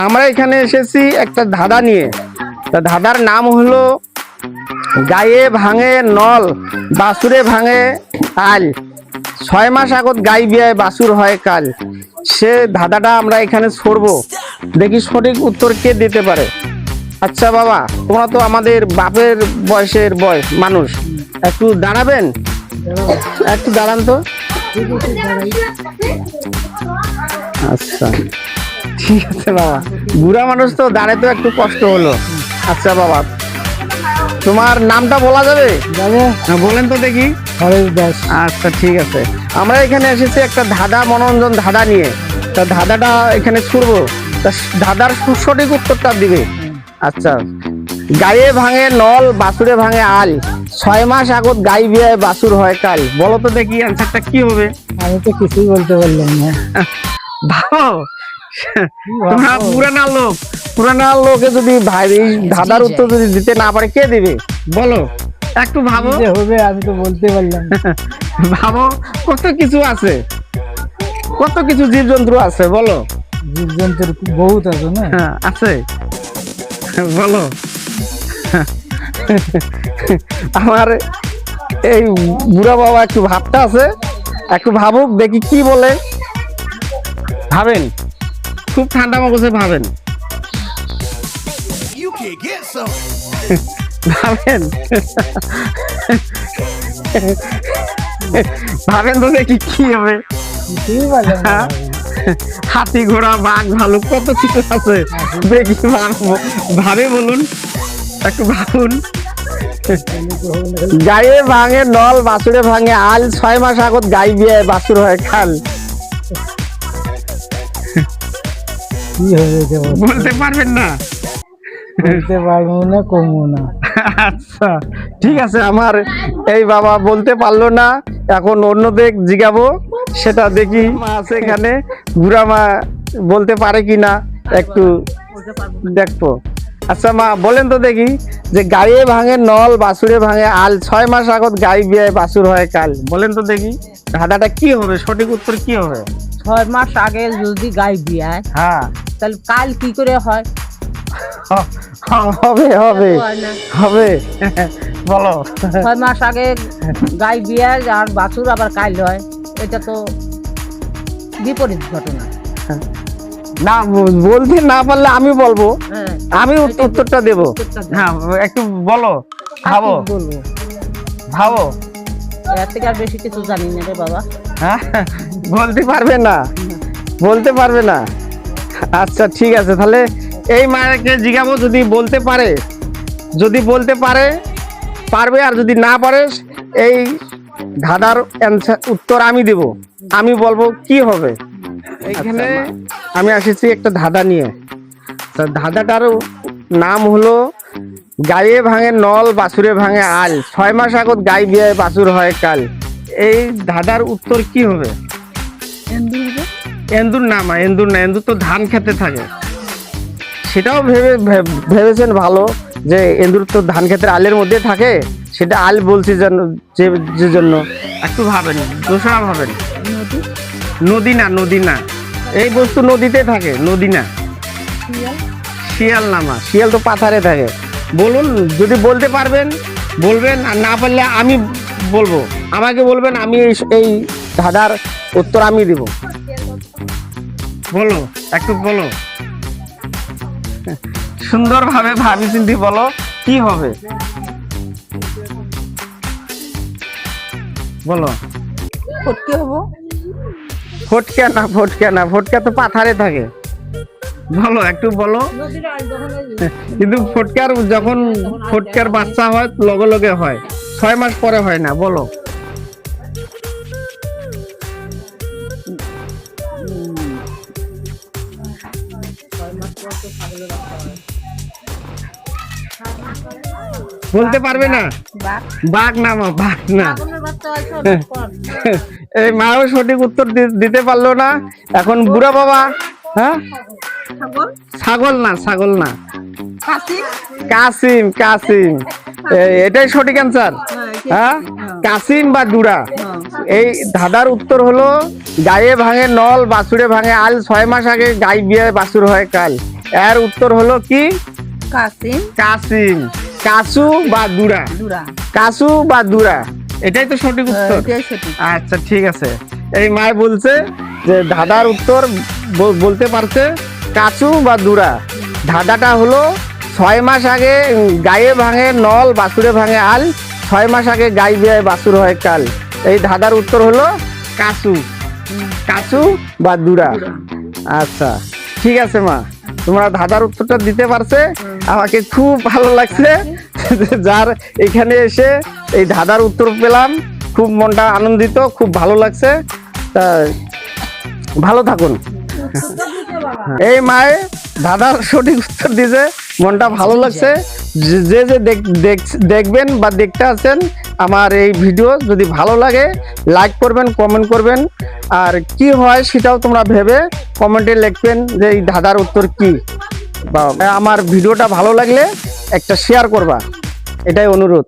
আমরা এখানে এসেছি একটা ধাঁধা নিয়ে। তা ধাঁধার নাম হলো গায়ে ভাঙে নল বাসুরে ভাঙে আল, 6 মাস আগত গাই বিয়ায় বাসুর হয় কাল। সে ধাঁধাটা আমরা এখানে ছড়বো, দেখি সঠিক উত্তর কে দিতে পারে। আচ্ছা বাবা, তোমরা তো আমাদের বাপের বয়সের মানুষ, একটু দাঁড়াবেন, একটু দাঁড়ান তো। আচ্ছা ঠিক আছে বাবা, বুড়া মানুষ তো দাঁড়াতে একটু কষ্ট হলো। আচ্ছা বাবা, তোমার নামটা বলা যাবে? বলেন তো দেখি। আচ্ছা ঠিক আছে, আমরা এখানে এসেছি একটা ধাঁধা, মনোরঞ্জন ধাঁধা নিয়ে। তা ধাঁধাটা এখানে ছুড়বো, তা ধাঁধার সঠিক উত্তরটা দিবে। আচ্ছা, গায়ে ভাঙে নল বাসুরে ভাঙে আল, 6 মাস আগত গাই বিয়ায় বাসুর হয় কাল। বলো তো দেখি অ্যান্সারটা কি হবে? আমি তো কিছুই বলতে পারলাম না। ভাবো, তোমরা পুরানা লোকে যদি ভাই এই ধাঁধার উত্তর যদি দিতে না পারে কে দিবে বলো? একটু ভাবো। যে হবে আমি তো বলতে পারলাম না। ভাবো, কত কিছু আছে, কত কিছু জীবজন্তু আছে বলো। জীবজন্তুর বহুত আছে না? হ্যাঁ আছে, বলো। আমার এই বুড়া বাবা একটু ভাবতে আছে, একটু ভাবুক দেখি কি বলে। ভাবেন, খুব ঠান্ডা মগজে ভাবেন, ভাবেন, ভাবেন তো দেখি কি হবে। কিছুই পারলাম না। হাতি ঘোড়া বাঘ ভালুক কত কিছু আছে, দেখি ভাবে বলুন, একটু ভাবুন। গায়ে ভাঙে নল বাসুরে ভাঙে আল, 6 মাস আগত গাই বিয়ায় বাসুর হয় খাল। কি হবে এটা বলতে পারবেন না? বলতে পারবো না, কমবো না। আচ্ছা ঠিক আছে, আমার এই বাবা বলতে পারলো না, এখন অন্যদের জিগাবো, সেটা দেখি। মা আছে এখানে, বুড়া মা বলতে পারে কিনা একটু দেখবো। আচ্ছা মা বলেন তো দেখি, যে গায়ে ভাঙে নল বাসুরে ভাঙে আল, 6 মাস আগত গাই বিয়ায় বাসুর হয় কাল। বলেন তো দেখি ধাঁধাটা কি হবে, সঠিক উত্তর কি হবে? 6 মাস আগে যদি গাই বিয়ায়, হ্যাঁ তাহলে কাল কি করে হয়? হবে হবে হয় না। হবে, বলো। 6 মাস আগে গাই বিয়ায় আর বাছুর আবার কাল হয়, এটা তো বিপরীত ঘটনা। না বলতে না পারলে আমি বলবো, হ্যাঁ, আমি উত্তরটা দেবো। উত্তরটা দাও। হ্যাঁ একটু বলো, ভাবো আর কি বলবো? ভাবো। এর থেকে আর বেশি কিছু জানি না রে বাবা। হ্যাঁ বলতে পারবে না, বলতে পারবে না। আচ্ছা ঠিক আছে, তাহলে এই মাকে জিজ্ঞাবো, যদি বলতে পারে, যদি বলতে পারে পারবে, আর যদি না পারে এই ধাঁধার উত্তর আমি দেব, আমি বলবো কি হবে। এখানে আমি এসেছি একটা ধাঁধা নিয়ে। তা ধাঁধাটার নাম হলো গায়ে ভাঙে নল বাসুরে ভাঙে আল, 6 মাস আগত গাই বিয়ায় বাসুর হয় কাল। এই ধাঁধার উত্তর কি হবে? এন্দুর না মা, এন্দুর না, এন্দুর তো ধান খেতে থাকে। সেটাও ভেবেছেন ভালো, যে এন্দুর তো ধান ক্ষেতের আলের মধ্যে থাকে, সেটা আল বলছি যে জন্য একটু ভাবেন, দোসরা ভাবেন। নদী না, নদী না, এই বস্তু নদীতে থাকে, নদী না। শিয়াল না মা, শিয়াল তো পাথারে থাকে। বলুন, যদি বলতে পারবেন বলবেন, আর না পারলে আমি বলবো, আমাকে বলবেন, আমি এই ধাঁধার উত্তর আমি দিব। বলো, একটু বলো, সুন্দরভাবে ভাবি চিন্তি বলো কি হবে, বলো। ফটকে হবো? ফটকা না, ফটকা না, ফটকা তো পাথারে থাকে। বলো, একটু বলো। কিন্তু ফটকার যখন ফটকার বাচ্চা হয় লগে লগে হয়, 6 মাস পরে হয় না। বলো। বলতে পারবে না? বাঘ না মা, বাঘ না। এই মাও সঠিক উত্তর দিতে পারলো না। এখন বুড়া বাবা, হ্যাঁ ছাগল না, ছাগল না, কাসিম, কাসিম, এটাই সঠিক অ্যান্সার। হ্যাঁ কাসিম বা জুড়া। এই ধাঁধার উত্তর হলো গায়ে ভাঙে নল বাছুরে ভাঙে আল, 6 মাস আগে গাই বিয়ে বাছুর হয় কাল। এর উত্তর হলো কি? কাসিম কাসিম। কাসু বা দুরা? দুরা। কাসু বা দুরা, এটাই তো সঠিক উত্তর। এটাই সঠিক। আচ্ছা ঠিক আছে। এই মায় বলছে যে ধাঁধার উত্তর বলতে পারছে কাসু বা দুরা। ধাঁধাটা হলো 6 মাস আগে গায়ে ভাঙে নল বাছুরে ভাঙে আল, 6 মাস আগে গাই বিয়ে বাছুর হয় কাল। এই ধাঁধার উত্তর হলো কাসু। কাসু বা দুরা। আচ্ছা ঠিক আছে মা, তোমরা ধাঁধার উত্তরটা দিতে পারছে, আমাকে খুব ভালো লাগছে। যার এখানে এসে এই ধাঁধার উত্তর পেলাম, খুব মনটা আনন্দিত, খুব ভালো লাগছে। তা ভালো থাকুন। এই মায়ে ধাঁধার সঠিক উত্তর দিছে, মনটা ভালো লাগছে। যে যে দেখবেন বা দেখতে আছেন আমার এই ভিডিও, যদি ভালো লাগে লাইক করবেন, কমেন্ট করবেন, আর কি হয় সেটাও তোমরা ভেবে কমেন্টে লিখবেন যে এই ধাঁধার উত্তর কি। বা আমার ভিডিওটা ভালো লাগলে একটা শেয়ার করবা, এটাই অনুরোধ।